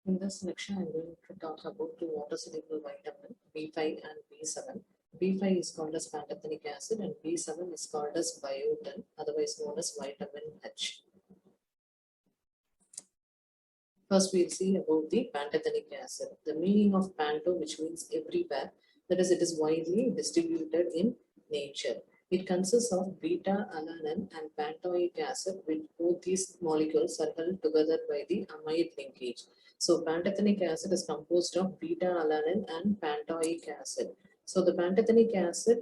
In this section, I'm going to talk about two water-soluble vitamin B5 and B7. B5 is called as pantothenic acid and B7 is called as biotin, otherwise known as vitamin H. First, we'll see about the pantothenic acid. The meaning of panto, which means everywhere, that is, it is widely distributed in nature. It consists of beta-alanine and pantoic acid, with both these molecules are held together by the amide linkage. So, pantothenic acid is composed of beta-alanine and pantoic acid. So, the pantothenic acid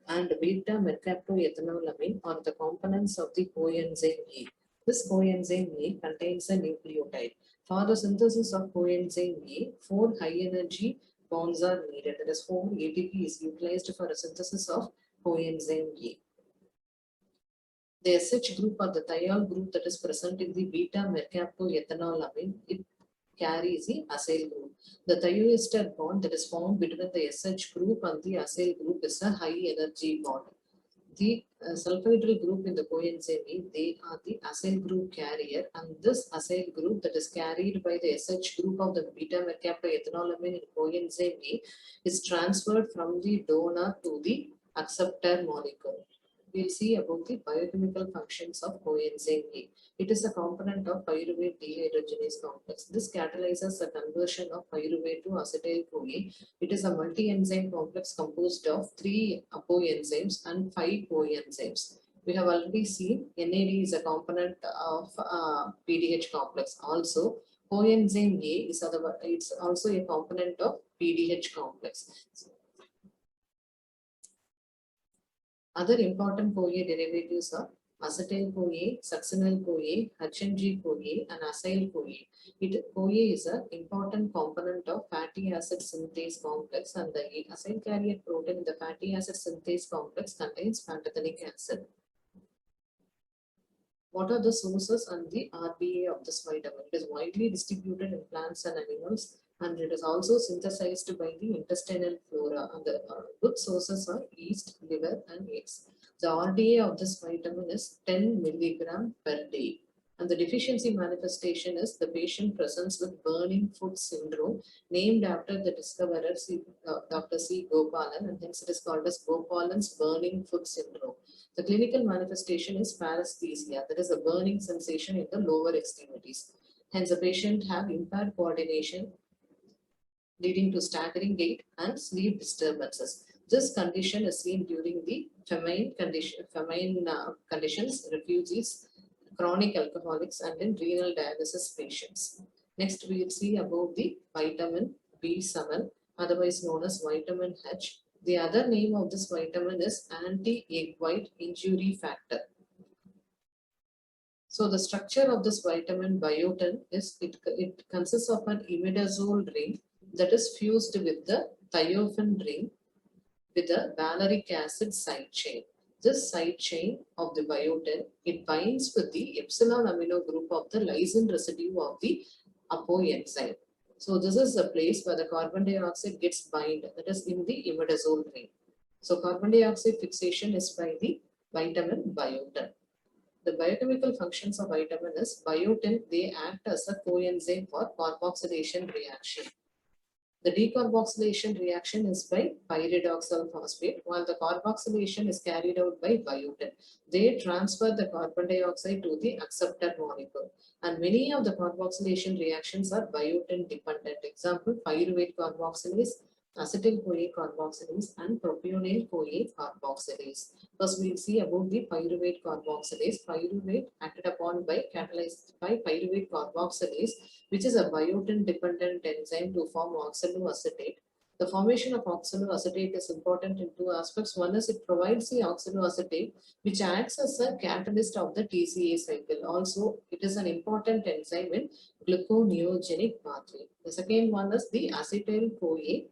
and beta-mercaptoethanolamine are the components of the coenzyme E. This coenzyme E contains a nucleotide. For the synthesis of coenzyme E, 4 high-energy bonds are needed. That is, 4 ATP is utilized for a synthesis of coenzyme E. The SH group or the thiol group that is present in the beta-mercaptoethanolamine, it carries the acyl group. The thioester bond that is formed between the SH group and the acyl group is a high-energy bond. The sulfhydryl group in the coenzyme E, they are the acyl group carrier, and this acyl group that is carried by the SH group of the beta-mercaptoethanolamine in coenzyme E is transferred from the donor to the acceptor molecule. We'll see about the biochemical functions of coenzyme E. It is a component of pyruvate dehydrogenase complex. This catalyzes the conversion of pyruvate to acetyl-CoA. It is a multi-enzyme complex composed of 3 apoenzymes and 5 coenzymes. We have already seen NAD is a component of PDH complex. Also, coenzyme A is it's also a component of PDH complex. Other important CoA derivatives are acetyl-CoA, succinyl-CoA, HMG-CoA, and acyl-CoA. CoA is an important component of fatty acid synthase complex, and the acyl carrier protein in the fatty acid synthase complex contains pantothenic acid. What are the sources and the RDA of this vitamin? It is widely distributed in plants and animals, and it is also synthesized by the intestinal flora. And the good sources are yeast, liver, and eggs. The RDA of this vitamin is 10 milligram per day. And the deficiency manifestation is the patient presents with burning foot syndrome, named after the discoverer Dr. C. Gopalan, and hence it is called as Gopalan's burning foot syndrome. The clinical manifestation is paresthesia, that is a burning sensation in the lower extremities. Hence, the patient have impaired coordination, leading to staggering gait and sleep disturbances. This condition is seen during the famine conditions, refugees, chronic alcoholics, and in renal dialysis patients. Next, we will see about the vitamin B7, otherwise known as vitamin H. The other name of this vitamin is anti-egg white injury factor. So the structure of this vitamin biotin is it consists of an imidazole ring that is fused with the thiophene ring with a valeric acid side chain. This side chain of the biotin, it binds with the epsilon amino group of the lysine residue of the apoenzyme. So this is the place where the carbon dioxide gets bind, that is in the imidazole ring. So carbon dioxide fixation is by the vitamin biotin. The biochemical functions of vitamin is biotin, they act as a coenzyme for carboxylation reaction. The decarboxylation reaction is by pyridoxal phosphate, while the carboxylation is carried out by biotin. They transfer the carbon dioxide to the acceptor molecule. And many of the carboxylation reactions are biotin dependent. Example, pyruvate carboxylase, acetyl-CoA carboxylase, and propionyl-CoA carboxylase. First, we'll see about the pyruvate carboxylase. Pyruvate acted upon by catalyzed by pyruvate carboxylase, which is a biotin-dependent enzyme to form oxaloacetate. The formation of oxaloacetate is important in two aspects. One is it provides the oxaloacetate, which acts as a catalyst of the TCA cycle. Also, it is an important enzyme in gluconeogenic pathway. The second one is the acetyl-CoA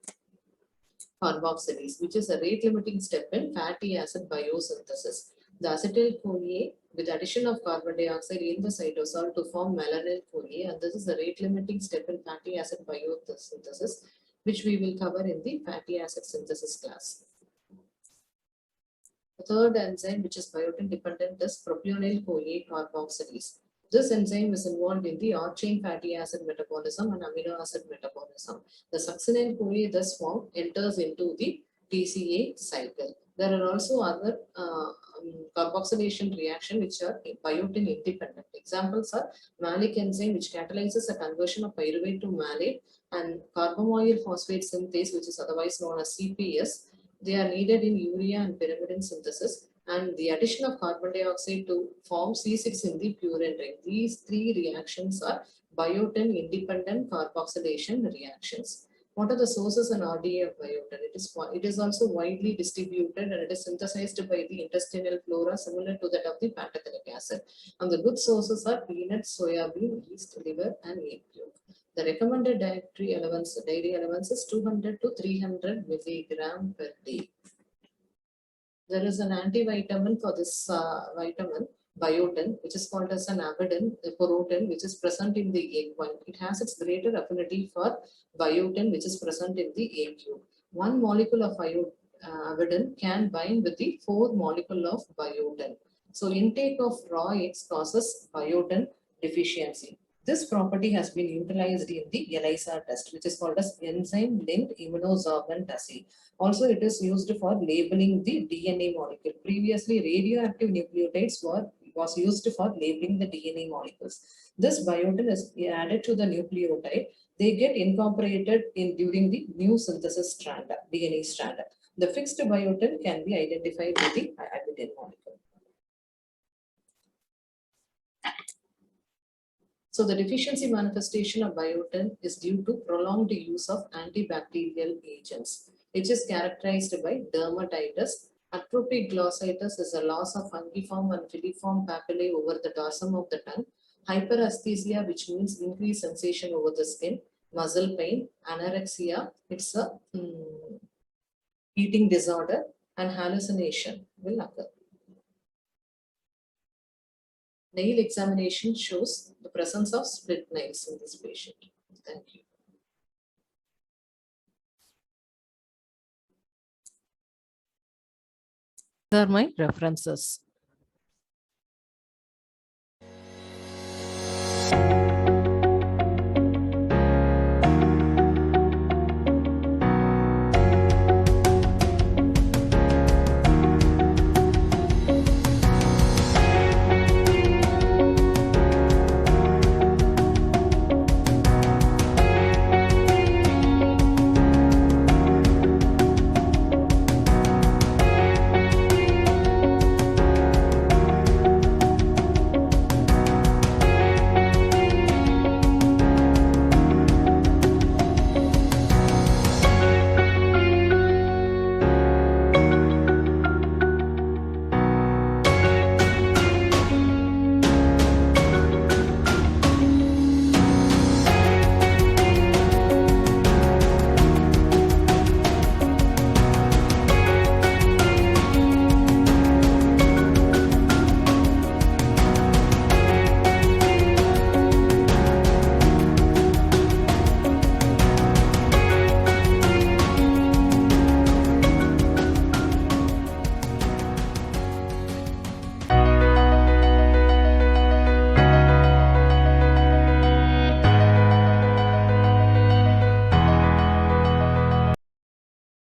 carboxylase, which is a rate-limiting step in fatty acid biosynthesis. The acetyl-CoA with addition of carbon dioxide in the cytosol to form malonyl-CoA, and this is a rate-limiting step in fatty acid biosynthesis, which we will cover in the fatty acid synthesis class. The third enzyme, which is biotin dependent, is propionyl-CoA carboxylase. This enzyme is involved in the arch-chain fatty acid metabolism and amino acid metabolism. The succinyl-CoA thus formed enters into the TCA cycle. There are also other carboxylation reaction which are biotin independent. Examples are malic enzyme which catalyzes the conversion of pyruvate to malate, and carbamoyl phosphate synthase which is otherwise known as CPS. They are needed in urea and pyrimidine synthesis, and the addition of carbon dioxide to form C6 in the purine ring. These three reactions are biotin independent carboxylation reactions. What are the sources and RDA of biotin? It is also widely distributed, and it is synthesized by the intestinal flora similar to that of the pantothenic acid. And the good sources are peanuts, soya bean, yeast, liver, and egg yolk. The recommended daily allowance is 200 to 300 milligram per day. There is an antivitamin for this vitamin, biotin, which is called as an avidin, porotin, which is present in the egg white. It has its greater affinity for biotin, which is present in the egg yolk. One molecule of avidin can bind with the 4 molecule of biotin. So intake of raw eggs causes biotin deficiency. This property has been utilized in the ELISA test, which is called as enzyme-linked immunosorbent assay. Also, it is used for labeling the DNA molecule. Previously, radioactive nucleotides was used for labeling the DNA molecules. This biotin is added to the nucleotide. They get incorporated during the new synthesis strand, DNA strand. The fixed biotin can be identified with the avidin molecule. So the deficiency manifestation of biotin is due to prolonged use of antibacterial agents. It is characterized by dermatitis. Atrophic glossitis is a loss of fungiform and filiform papillae over the dorsum of the tongue. Hyperasthesia, which means increased sensation over the skin. Muscle pain. Anorexia, it's a eating disorder, and hallucination will occur. Nail examination shows the presence of split nails in this patient. Thank you. These are my references.